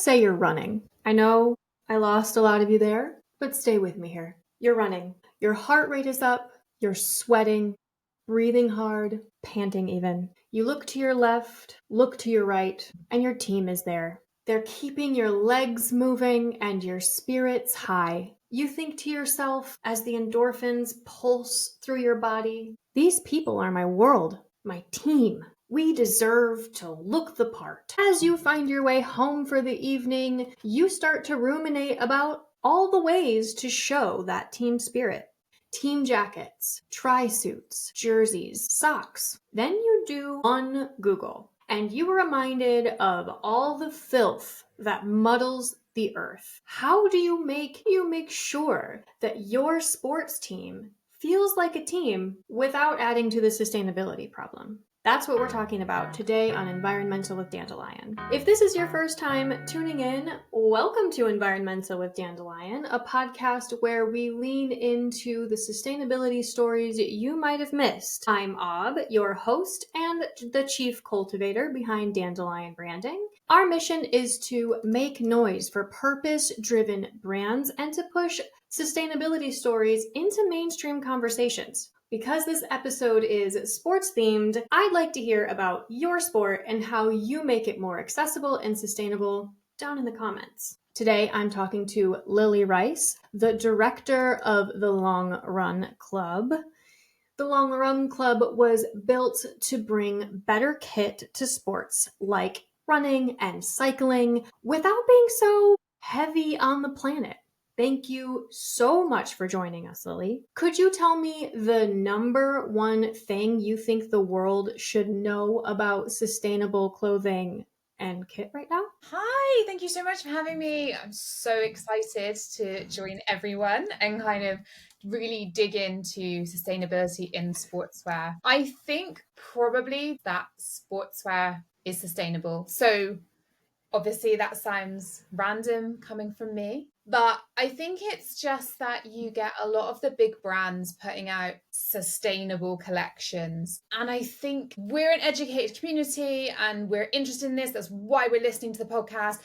Let's say you're running. I know I lost a lot of you there, but stay with me here. You're running. Your heart rate is up. You're sweating, breathing hard, panting even. You look to your left, look to your right, and your team is there. They're keeping your legs moving and your spirits high. You think to yourself as the endorphins pulse through your body, these people are my world, my team. We deserve to look the part. As you find your way home for the evening, you start to ruminate about all the ways to show that team spirit. Team jackets, tri-suits, jerseys, socks. Then you do one Google, and you are reminded of all the filth that muddles the earth. How do you make sure that your sports team feels like a team without adding to the sustainability problem? That's what we're talking about today on EnvironMental with Dandelion. If this is your first time tuning in, welcome to EnvironMental with Dandelion, a podcast where we lean into the sustainability stories you might have missed. I'm Ob, your host and the chief cultivator behind Dandelion Branding. Our mission is to make noise for purpose-driven brands and to push sustainability stories into mainstream conversations. Because this episode is sports themed, I'd like to hear about your sport and how you make it more accessible and sustainable down in the comments. Today, I'm talking to Lily Rice, the director of the Long Run Club. The Long Run Club was built to bring better kit to sports like running and cycling without being so heavy on the planet. Thank you so much for joining us, Lily. Could you tell me the number one thing you think the world should know about sustainable clothing and kit right now? Hi, thank you so much for having me. I'm so excited to join everyone and kind of really dig into sustainability in sportswear. I think probably that sportswear is sustainable. So obviously that sounds random coming from me, but I think it's just that you get a lot of the big brands putting out sustainable collections. And I think we're an educated community and we're interested in this. That's why we're listening to the podcast.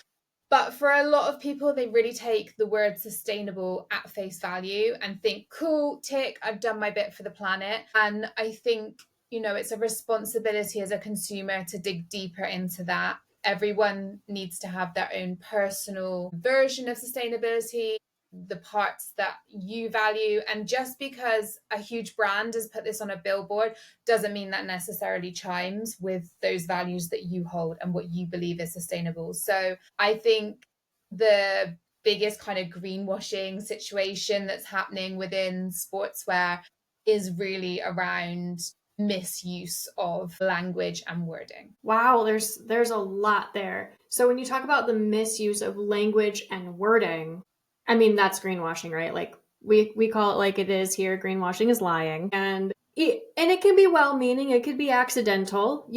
But for a lot of people, they really take the word sustainable at face value and think, cool, tick, I've done my bit for the planet. And I think, it's a responsibility as a consumer to dig deeper into that. Everyone needs to have their own personal version of sustainability, the parts that you value. And just because a huge brand has put this on a billboard doesn't mean that necessarily chimes with those values that you hold and what you believe is sustainable. So I think the biggest kind of greenwashing situation that's happening within sportswear is really around misuse of language and wording. Wow, there's a lot there. So when you talk about the misuse of language and wording, I mean, that's greenwashing, right? Like we call it like it is here. Greenwashing is lying. And it can be well-meaning. It could be accidental,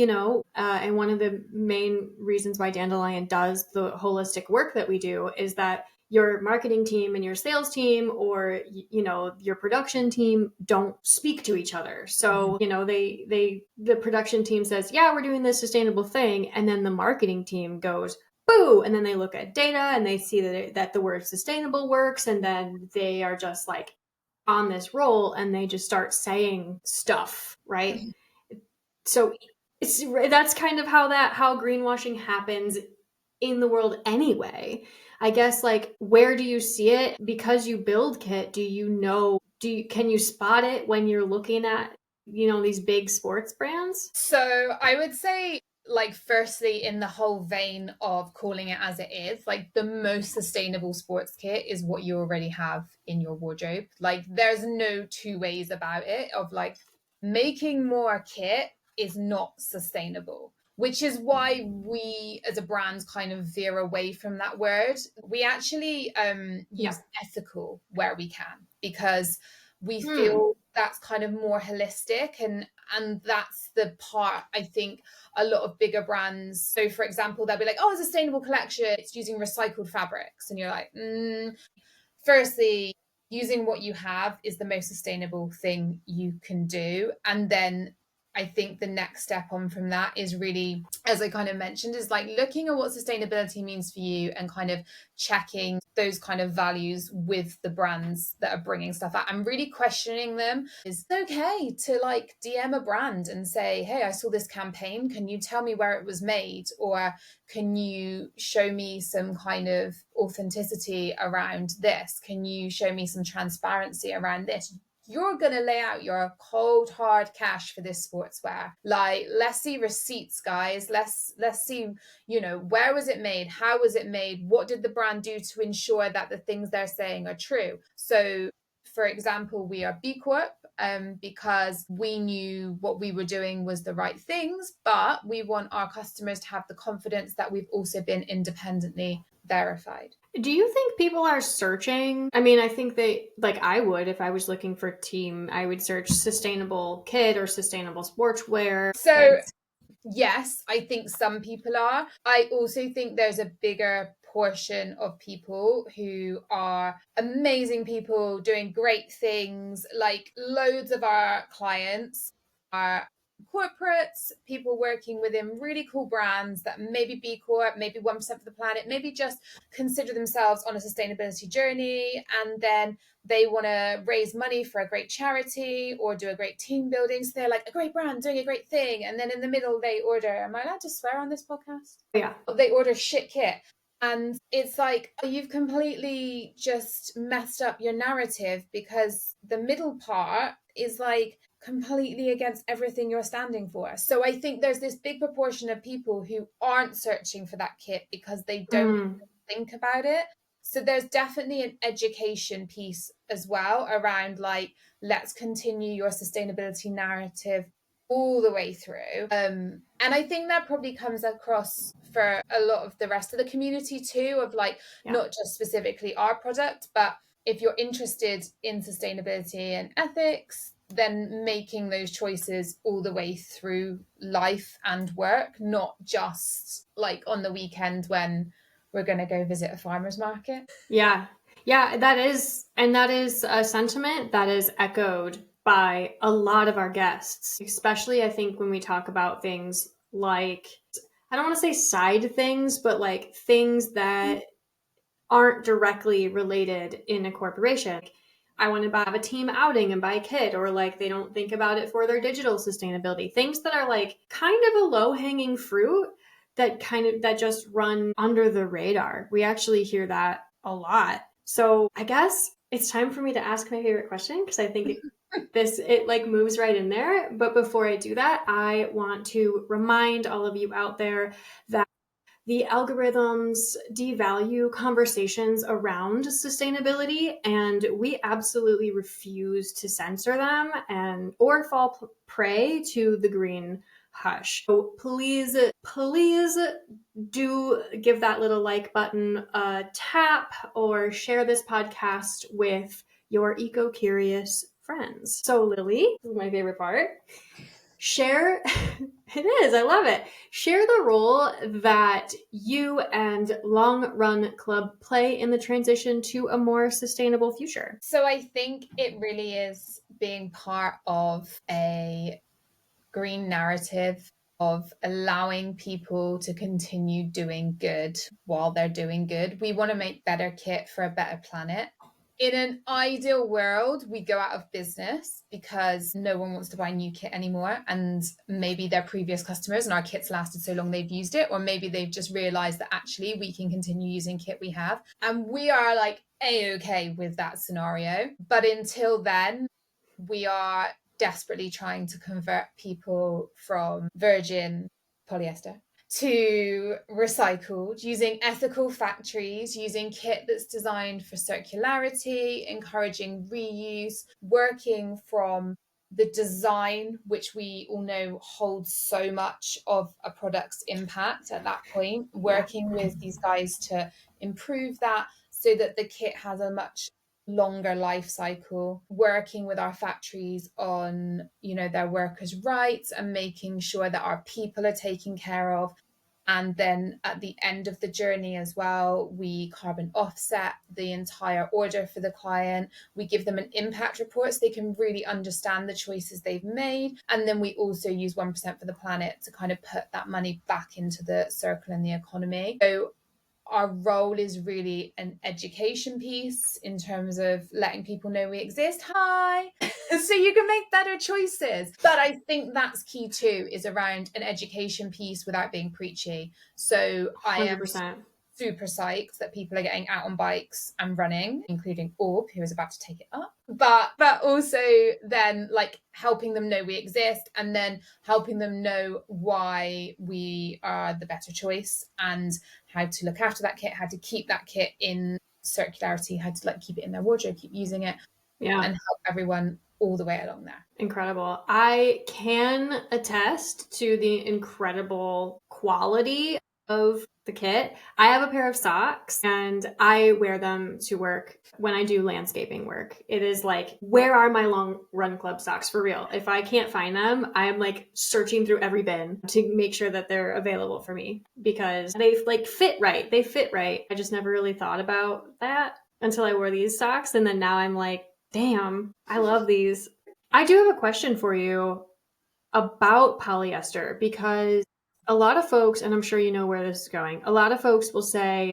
and one of the main reasons why Dandelion does the holistic work that we do is that your marketing team and your sales team or, your production team don't speak to each other. So, the production team says, yeah, we're doing this sustainable thing. And then the marketing team goes, boo. And then they look at data and they see that the word sustainable works. And then they are just like on this roll and they just start saying stuff, right? So that's kind of how greenwashing happens in the world anyway. I guess, like, where do you see it? Because you build kit, can you spot it when you're looking at, these big sports brands? So I would say, like, firstly, in the whole vein of calling it as it is, like, the most sustainable sports kit is what you already have in your wardrobe. Like, there's no two ways about it of like making more kit is not sustainable. Which is why we as a brand kind of veer away from that word. We actually use ethical where we can, because we feel that's kind of more holistic, and that's the part I think a lot of bigger brands. So for example, they'll be like, oh, a sustainable collection, it's using recycled fabrics. And you're like, firstly, using what you have is the most sustainable thing you can do. And then I think the next step on from that is really, as I kind of mentioned, is like looking at what sustainability means for you and kind of checking those kind of values with the brands that are bringing stuff out and really questioning them. It's okay to like DM a brand and say, hey, I saw this campaign. Can you tell me where it was made? Or can you show me some kind of authenticity around this? Can you show me some transparency around this? You're going to lay out your cold, hard cash for this sportswear. Like, let's see receipts, guys. Let's see, where was it made? How was it made? What did the brand do to ensure that the things they're saying are true? So, for example, we are B Corp because we knew what we were doing was the right things, but we want our customers to have the confidence that we've also been independently verified. Do you think people are searching? I mean, I think they, like I would, if I was looking for team, I would search sustainable kid or sustainable sportswear. So yes, I think some people are. I also think there's a bigger portion of people who are amazing people doing great things. Like loads of our clients are corporates, people working within really cool brands that maybe B Corp, maybe 1% for the planet, maybe just consider themselves on a sustainability journey, and then they want to raise money for a great charity or do a great team building. So they're like a great brand doing a great thing. And then in the middle, they order, am I allowed to swear on this podcast? Yeah. They order shit kit. And it's like, you've completely just messed up your narrative, because the middle part is like completely against everything you're standing for. So I think there's this big proportion of people who aren't searching for that kit because they don't think about it. So there's definitely an education piece as well around like, let's continue your sustainability narrative all the way through. And I think that probably comes across for a lot of the rest of the community too, of like, not just specifically our product, but if you're interested in sustainability and ethics, then making those choices all the way through life and work, not just like on the weekend when we're going to go visit a farmer's market. Yeah, that is a sentiment that is echoed by a lot of our guests, especially I think when we talk about things like, I don't want to say side things, but like things that aren't directly related in a corporation. I want to have a team outing and buy a kit, or like they don't think about it for their digital sustainability. Things that are like kind of a low-hanging fruit that just run under the radar. We actually hear that a lot. So I guess it's time for me to ask my favorite question, because I think it like moves right in there. But before I do that, I want to remind all of you out there that the algorithms devalue conversations around sustainability, and we absolutely refuse to censor them or fall prey to the green hush. So please do give that little like button a tap, or share this podcast with your eco-curious friends. So Lily, this is my favorite part. Share, it is, I love it. Share the role that you and Long Run Club play in the transition to a more sustainable future. So I think it really is being part of a green narrative of allowing people to continue doing good while they're doing good. We want to make better kit for a better planet. In an ideal world, we go out of business because no one wants to buy new kit anymore. And maybe their previous customers and our kits lasted so long they've used it. Or maybe they've just realized that actually we can continue using kit we have. And we are like A-okay with that scenario. But until then, we are desperately trying to convert people from virgin polyester to recycled, using ethical factories, using kit that's designed for circularity, encouraging reuse, working from the design, which we all know holds so much of a product's impact at that point, working with these guys to improve that so that the kit has a much longer life cycle, working with our factories on, their workers' rights and making sure that our people are taken care of. And then at the end of the journey as well, we carbon offset the entire order for the client. We give them an impact report so they can really understand the choices they've made. And then we also use 1% for the planet to kind of put that money back into the circle and the economy. So our role is really an education piece in terms of letting people know we exist. Hi. So you can make better choices. But I think that's key too, is around an education piece without being preachy. So I am 100%. super psyched that people are getting out on bikes and running, including Orb, who is about to take it up. But also then like helping them know we exist, and then helping them know why we are the better choice, and how to look after that kit, how to keep that kit in circularity, how to like keep it in their wardrobe, keep using it, and help everyone all the way along there. Incredible. I can attest to the incredible quality of the kit. I have a pair of socks and I wear them to work when I do landscaping work. It is like, where are my long run club socks for real? If I can't find them, I'm like searching through every bin to make sure that they're available for me because they like fit right. They fit right. I just never really thought about that until I wore these socks. And then now I'm like, damn, I love these. I do have a question for you about polyester because a lot of folks, and I'm sure you know where this is going, a lot of folks will say,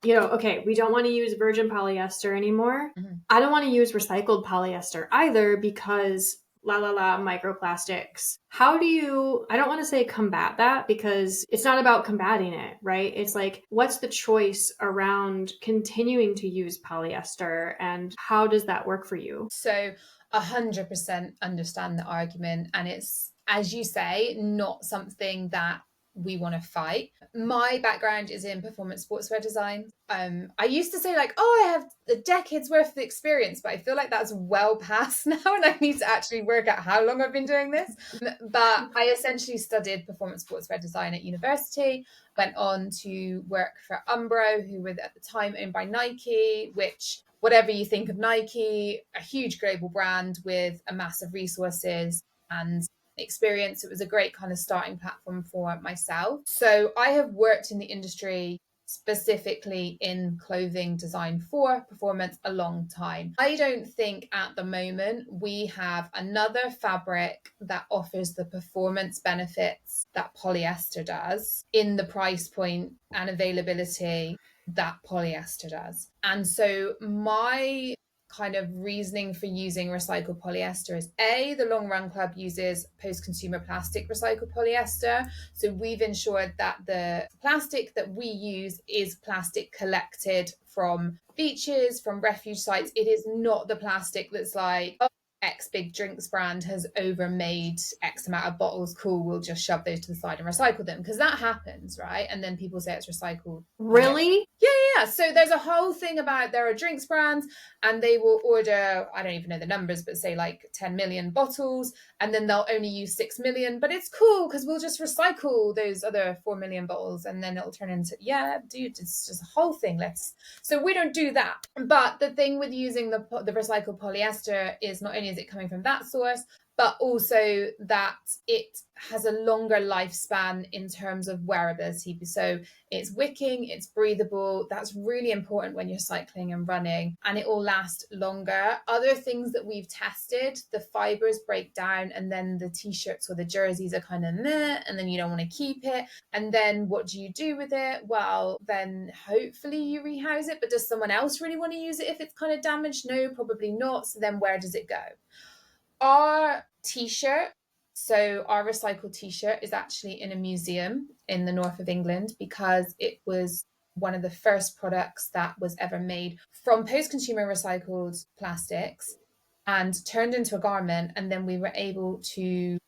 okay, we don't want to use virgin polyester anymore. Mm-hmm. I don't want to use recycled polyester either because microplastics. How do you, I don't want to say combat that because it's not about combating it, right? It's like, what's the choice around continuing to use polyester and how does that work for you? So 100% understand the argument. And it's, as you say, not something that we want to fight. My background is in performance sportswear design. I used to say like, I have a decade's worth of experience, but I feel like that's well past now and I need to actually work out how long I've been doing this. But I essentially studied performance sportswear design at university, went on to work for Umbro, who were at the time owned by Nike, which, whatever you think of Nike, a huge global brand with a massive resources and experience. It was a great kind of starting platform for myself. So I have worked in the industry specifically in clothing design for performance a long time. I don't think at the moment we have another fabric that offers the performance benefits that polyester does in the price point and availability that polyester does. And so my kind of reasoning for using recycled polyester is the Long Run Club uses post-consumer plastic recycled polyester. So we've ensured that the plastic that we use is plastic collected from beaches, from refuge sites. It is not the plastic that's like, X big drinks brand has overmade X amount of bottles. Cool, we'll just shove those to the side and recycle them, because that happens, right? And then people say it's recycled. Really? Yeah. So there's a whole thing about there are drinks brands and they will order, I don't even know the numbers, but say like 10 million bottles, and then they'll only use 6 million. But it's cool because we'll just recycle those other 4 million bottles and then it'll turn into, it's just a whole thing. So we don't do that. But the thing with using the recycled polyester is not only is it coming from that source, but also that it has a longer lifespan in terms of wearability. So it's wicking, it's breathable. That's really important when you're cycling and running, and it will last longer. Other things that we've tested, the fibers break down and then the t-shirts or the jerseys are kind of meh, and then you don't want to keep it. And then what do you do with it? Well, then hopefully you rehouse it, but does someone else really want to use it if it's kind of damaged? No, probably not. So then where does it go? Our t-shirt, so our recycled t-shirt is actually in a museum in the north of England because it was one of the first products that was ever made from post-consumer recycled plastics and turned into a garment. And then we were able to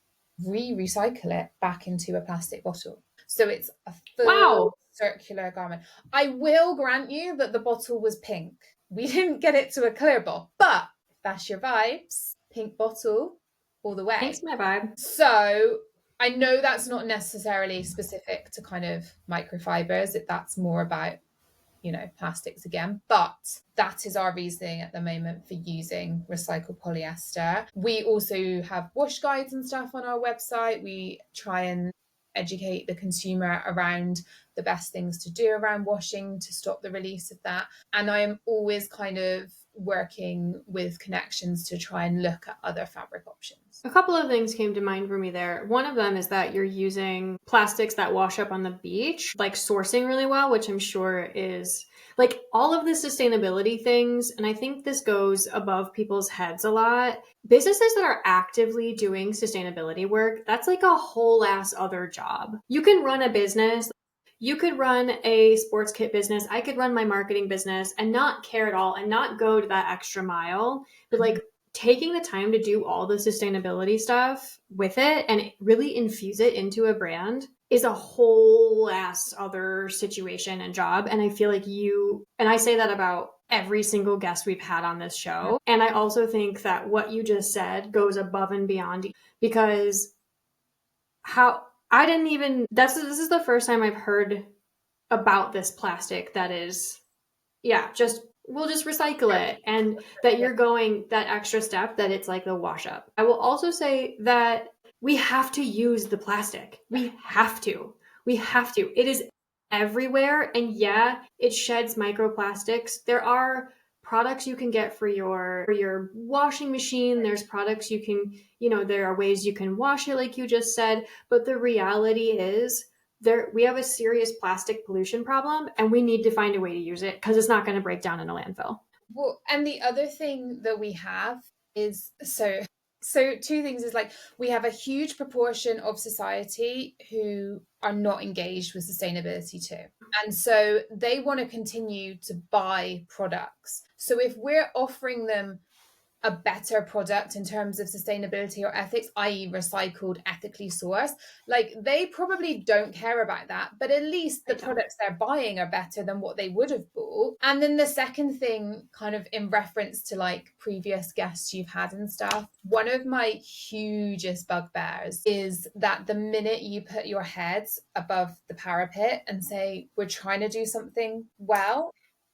recycle it back into a plastic bottle. So it's a full circular garment. I will grant you that the bottle was pink. We didn't get it to a clear bottle, but if that's your vibes, pink bottle all the way. Pink's my vibe. So I know that's not necessarily specific to kind of microfibers. That's more about, plastics again. But that is our reasoning at the moment for using recycled polyester. We also have wash guides and stuff on our website. We try and educate the consumer around the best things to do around washing to stop the release of that. And I am always kind of working with connections to try and look at other fabric options. A couple of things came to mind for me there. One of them is that you're using plastics that wash up on the beach, like sourcing really well, which I'm sure is like all of the sustainability things. And I think this goes above people's heads a lot. Businesses that are actively doing sustainability work, that's like a whole ass other job. You can run a business. You could run a sports kit business. I could run my marketing business and not care at all and not go to that extra mile. But like taking the time to do all the sustainability stuff with it and really infuse it into a brand is a whole ass other situation and job. And I feel like and I say that about every single guest we've had on this show. And I also think that what you just said goes above and beyond, because this is the first time I've heard about this plastic that is, we'll just recycle it, and that you're going that extra step, that it's like the wash up. I will also say that we have to use the plastic. We have to. It is everywhere. And yeah, it sheds microplastics. There are products you can get for your washing machine. There's products you can, there are ways you can wash it, like you just said. But the reality is, we have a serious plastic pollution problem, and we need to find a way to use it because it's not going to break down in a landfill. Well, and the other thing that we have is, so two things is like, we have a huge proportion of society who are not engaged with sustainability too. And so they want to continue to buy products. So if we're offering them a better product in terms of sustainability or ethics, i.e. recycled, ethically sourced, like they probably don't care about that, but at least the products they're buying are better than what they would have bought. And then the second thing, kind of in reference to like previous guests you've had and stuff, one of my hugest bugbears is that the minute you put your heads above the parapet and say, we're trying to do something well,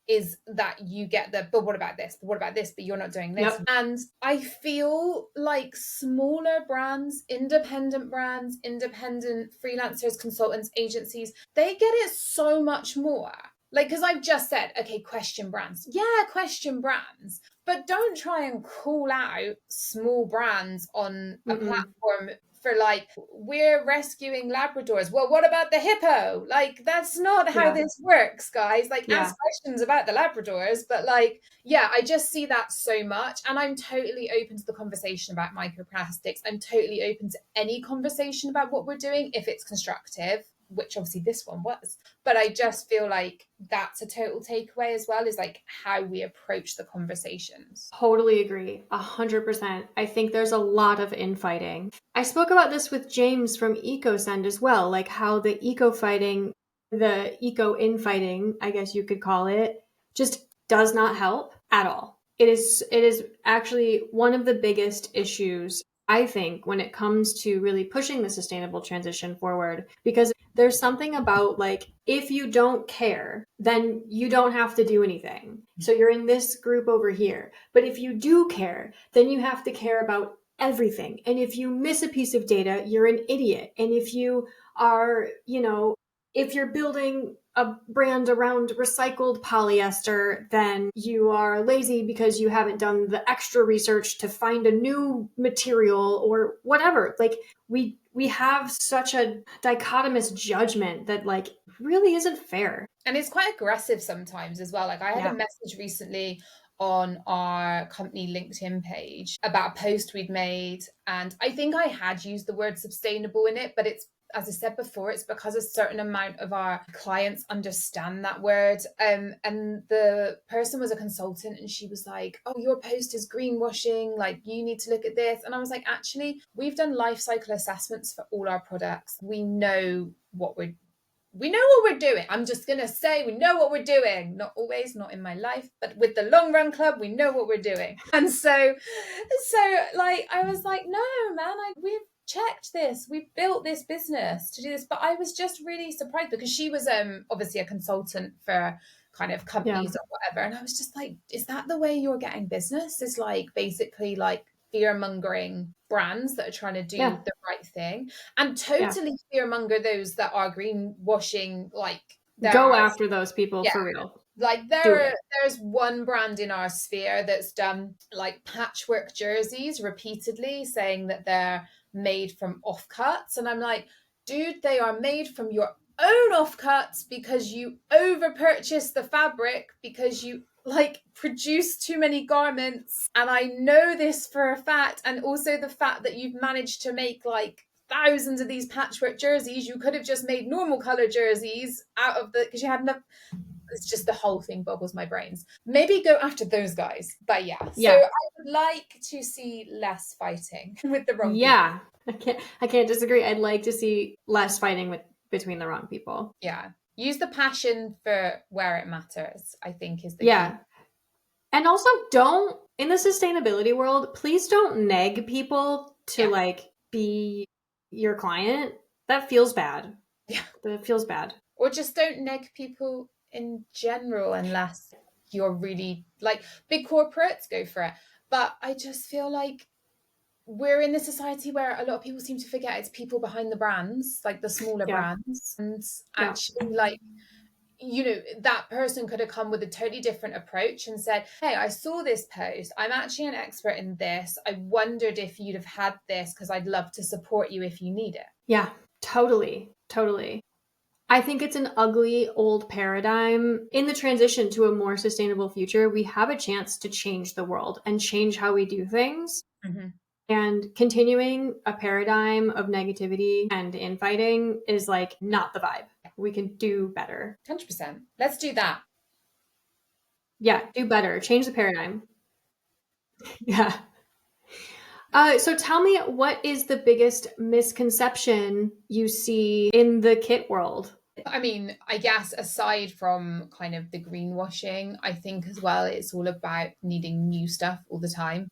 is that you get but what about this? But what about this? But you're not doing this. Yep. And I feel like smaller brands, independent freelancers, consultants, agencies, they get it so much more. Like, because I've just said, okay, question brands. Yeah, question brands. But don't try and call out small brands on a platform for like, we're rescuing Labradors. Well, what about the hippo? Like, that's not how this works, guys. Like, ask questions about the Labradors. But like, I just see that so much. And I'm totally open to the conversation about microplastics. I'm totally open to any conversation about what we're doing if it's constructive, which obviously this one was. But I just feel like that's a total takeaway as well, is like how we approach the conversations. Totally agree. 100%. I think there's a lot of infighting. I spoke about this with James from EcoSend as well, like how the Eco-Infighting, I guess you could call it, just does not help at all. It is actually one of the biggest issues, I think, when it comes to really pushing the sustainable transition forward, because there's something about like, if you don't care, then you don't have to do anything. So you're in this group over here. But if you do care, then you have to care about everything. And if you miss a piece of data, you're an idiot. And if you are, if you're building a brand around recycled polyester, then you are lazy because you haven't done the extra research to find a new material or whatever. Like we have such a dichotomous judgment that like really isn't fair. And it's quite aggressive sometimes as well. Like I had a message recently on our company LinkedIn page about a post we'd made. And I think I had used the word sustainable in it, but it's, as I said before, it's because a certain amount of our clients understand that word. And the person was a consultant and she was like, oh, your post is greenwashing. Like you need to look at this. And I was like, actually, we've done life cycle assessments for all our products. We know what we're doing. I'm just going to say we know what we're doing. Not always, not in my life, but with the Long Run Club, we know what we're doing. And so like, I was like, no, man, we've checked this. We've built this business to do this. But I was just really surprised because she was obviously a consultant for kind of companies or whatever. And I was just like, is that the way you're getting business? Is like basically like fear-mongering brands that are trying to do the right thing, and totally fear-monger those that are greenwashing. Like, go after those people for real. Like, there's one brand in our sphere that's done like patchwork jerseys repeatedly, saying that they're made from offcuts, and I'm like, dude, they are made from your own offcuts because you over purchase the fabric, because you like produce too many garments. And I know this for a fact. And also the fact that you've managed to make like thousands of these patchwork jerseys. You could have just made normal color jerseys out of because you had enough. It's just, the whole thing boggles my brains. Maybe go after those guys. But so I would like to see less fighting with the wrong people. I can't disagree. I'd like to see less fighting between the wrong people. Yeah. Use the passion for where it matters, I think, is the key. And also, in the sustainability world, please don't neg people to like be your client. That feels bad. Yeah. That feels bad. Or just don't neg people in general, unless you're really like big corporates, go for it. But I just feel like we're in a society where a lot of people seem to forget it's people behind the brands, like the smaller brands. And actually, like, you know, that person could have come with a totally different approach and said, hey, I saw this post. I'm actually an expert in this. I wondered if you'd have had this because I'd love to support you if you need it. Yeah, totally. Totally. I think it's an ugly old paradigm. In the transition to a more sustainable future, we have a chance to change the world and change how we do things. Mm-hmm. And continuing a paradigm of negativity and infighting is like not the vibe. We can do better. 100%. Let's do that. Yeah, do better. Change the paradigm. Yeah. So tell me, what is the biggest misconception you see in the kit world? I mean, I guess aside from kind of the greenwashing, I think as well, it's all about needing new stuff all the time.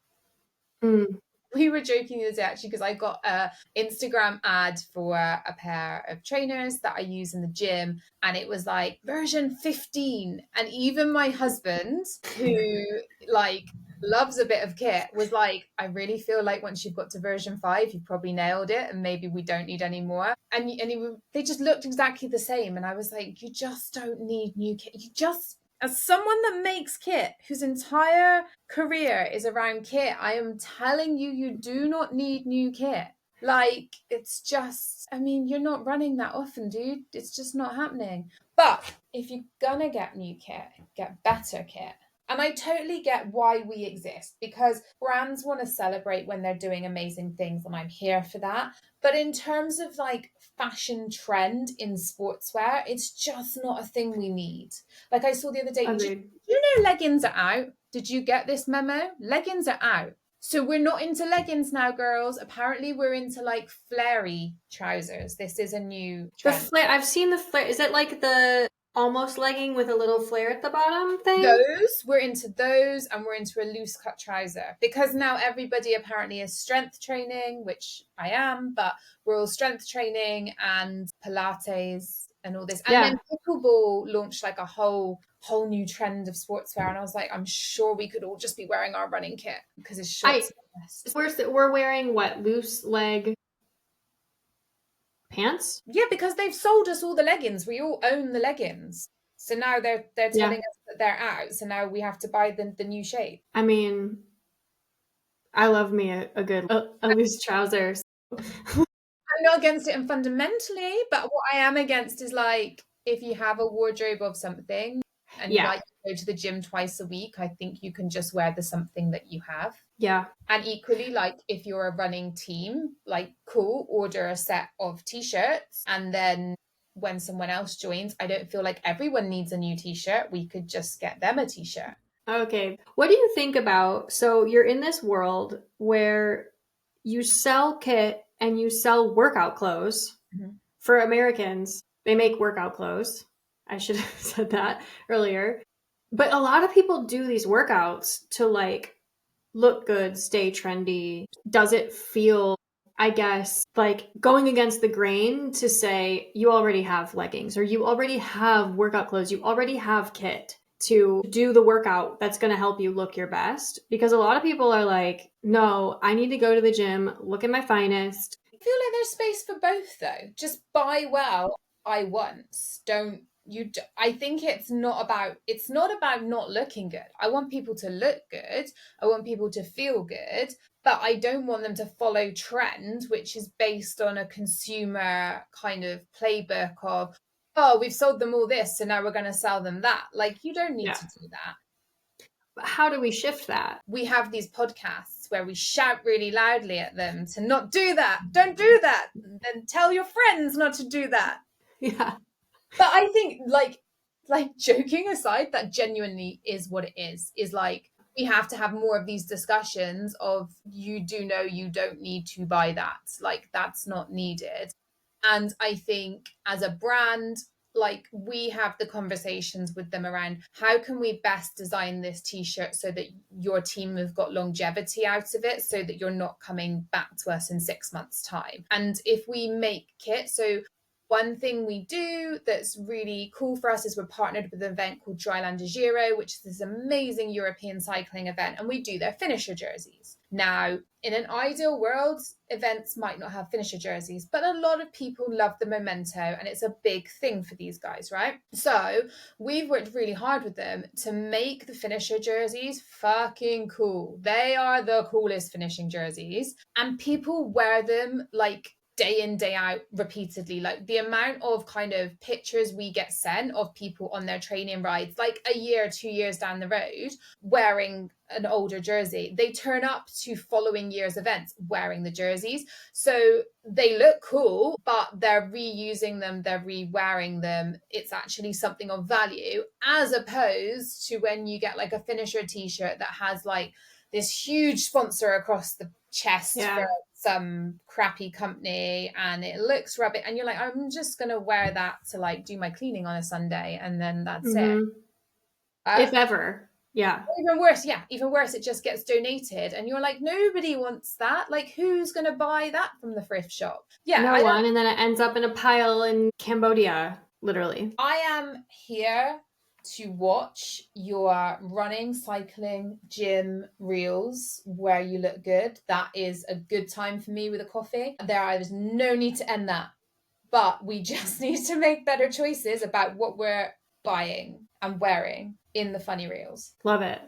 We were joking the other day, actually, because I got an Instagram ad for a pair of trainers that I use in the gym, and it was like version 15. And even my husband, who like loves a bit of kit, was like, I really feel like once you've got to version 5, you've probably nailed it, and maybe we don't need any more. And they just looked exactly the same. And I was like, you just don't need new kit. As someone that makes kit, whose entire career is around kit, I am telling you, you do not need new kit. Like, it's just, I mean, you're not running that often, dude. It's just not happening. But if you're gonna get new kit, get better kit. And I totally get why we exist, because brands want to celebrate when they're doing amazing things, and I'm here for that. But in terms of like fashion trend in sportswear, it's just not a thing we need. Like I saw the other day, you know, leggings are out. Did you get this memo? Leggings are out. So we're not into leggings now, girls. Apparently we're into like flary trousers. This is a new trend. The flare, I've seen the flare. Is it like the almost legging with a little flare at the bottom thing? We're into those, and we're into a loose cut trouser, because now everybody apparently is strength training, which I am, but we're all strength training and Pilates and all this. And then pickleball launched like a whole new trend of sportswear, and I was like, I'm sure we could all just be wearing our running kit because it's shorts. We're wearing what, loose leg pants? Yeah, because they've sold us all the leggings. We all own the leggings. So now they're telling us that they're out. So now we have to buy the new shape. I mean, I love me a good a loose trouser. I'm not against it and fundamentally, but what I am against is like, if you have a wardrobe of something and you like to go to the gym twice a week, I think you can just wear the something that you have. Yeah. And equally, like if you're a running team, like cool, order a set of t-shirts, and then when someone else joins, I don't feel like everyone needs a new t-shirt. We could just get them a t-shirt. Okay. What do you think about, so you're in this world where you sell kit and you sell workout clothes. For Americans, they make workout clothes. I should have said that earlier. But a lot of people do these workouts to like look good, stay trendy. Does it feel, I guess, like going against the grain to say you already have leggings or you already have workout clothes, you already have kit? to do the workout that's going to help you look your best. Because a lot of people are like, no, I need to go to the gym, look at my finest. I feel like there's space for both though. Just buy well, buy once. Don't you I think it's not about not looking good. I want people to look good. I want people to feel good, but I don't want them to follow trend, which is based on a consumer kind of playbook of, oh, we've sold them all this, so now we're going to sell them that. Like, you don't need to do that. But how do we shift that? We have these podcasts where we shout really loudly at them to not do that. Don't do that. And then tell your friends not to do that. Yeah. But I think, like joking aside, that genuinely is what it is like, we have to have more of these discussions of, you do know you don't need to buy that. Like, that's not needed. And I think as a brand, like, we have the conversations with them around, how can we best design this t-shirt so that your team have got longevity out of it, so that you're not coming back to us in 6 months' time. And if we make kit, so one thing we do that's really cool for us is we're partnered with an event called Dryland de Giro, which is this amazing European cycling event, and we do their finisher jerseys. Now, in an ideal world, events might not have finisher jerseys, but a lot of people love the memento, and it's a big thing for these guys, right? So we've worked really hard with them to make the finisher jerseys fucking cool. They are the coolest finishing jerseys, and people wear them like day in, day out, repeatedly. Like, the amount of kind of pictures we get sent of people on their training rides, like a year, 2 years down the road, wearing an older jersey. They turn up to following year's events wearing the jerseys. So they look cool, but they're reusing them, they're re-wearing them. It's actually something of value, as opposed to when you get like a finisher t-shirt that has like this huge sponsor across the chest for some crappy company, and it looks rubbish, and you're like, I'm just gonna wear that to like do my cleaning on a Sunday, and then that's it. If ever. Even worse, it just gets donated, and you're like, nobody wants that. Like, who's gonna buy that from the thrift shop? No one. And then it ends up in a pile in Cambodia, literally. I am here to watch your running, cycling, gym reels where you look good. That is a good time for me with a coffee. There's no need to end that, but we just need to make better choices about what we're buying and wearing in the funny reels. Love it.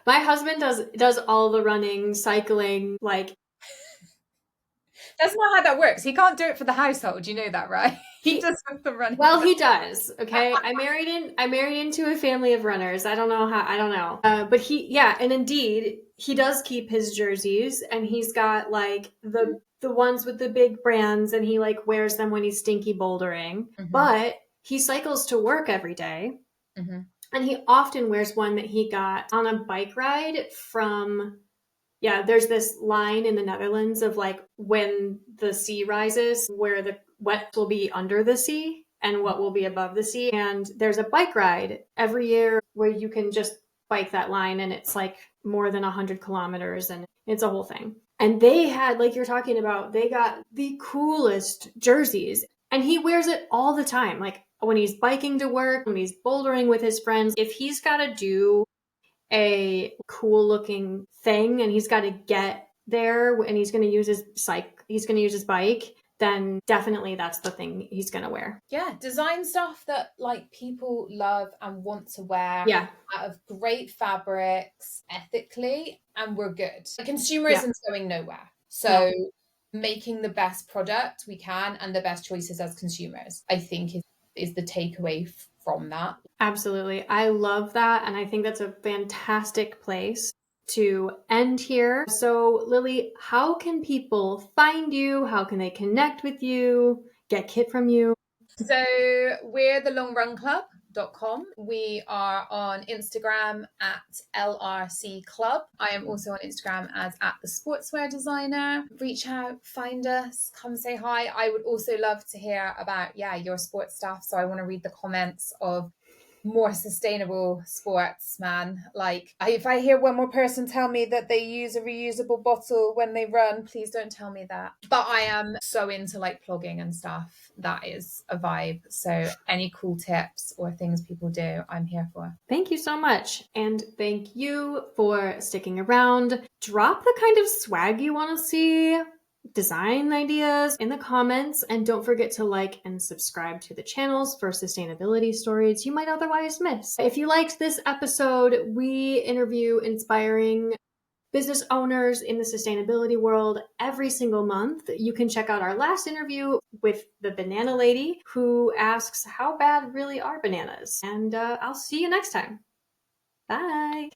My husband does all the running, cycling, like. That's not how that works. He can't do it for the household. You know that, right? He does the running. Well, he does. Okay. I married into a family of runners. I don't know. But and indeed, he does keep his jerseys, and he's got like the ones with the big brands, and he like wears them when he's stinky bouldering. Mm-hmm. But he cycles to work every day. Mm-hmm. And he often wears one that he got on a bike ride from. Yeah, there's this line in the Netherlands of like, when the sea rises, where the what will be under the sea and what will be above the sea. And there's a bike ride every year where you can just bike that line, and it's like more than 100 kilometers, and it's a whole thing. And they had, like you're talking about, they got the coolest jerseys, and he wears it all the time. Like when he's biking to work, when he's bouldering with his friends, if he's got to do a cool looking thing and he's got to get there and he's going to use his bike, then definitely that's the thing he's going to wear. Yeah, design stuff that like people love and want to wear. Yeah, out of great fabrics, ethically, and we're good. Consumerism's going nowhere. So making the best product we can and the best choices as consumers, I think is the takeaway from that. Absolutely. I love that. And I think that's a fantastic place to end here. So Lily, how can people find you? How can they connect with you, get kit from you? So we're thelongrun.com. We are on Instagram at LRC Club. I am also on Instagram as at the Sportswear Designer. Reach out, find us, come say hi. I would also love to hear about your sports stuff. So I want to read the comments of more sustainable sports, man. Like, if I hear one more person tell me that they use a reusable bottle when they run, please don't tell me that. But I am so into like plugging and stuff. That is a vibe. So any cool tips or things people do, I'm here for. Thank you so much. And thank you for sticking around. Drop the kind of swag you want to see, design ideas in the comments, and don't forget to like and subscribe to the channels for sustainability stories you might otherwise miss. If you liked this episode, we interview inspiring business owners in the sustainability world every single month. You can check out our last interview with the banana lady who asks, how bad really are bananas? And I'll see you next time. Bye.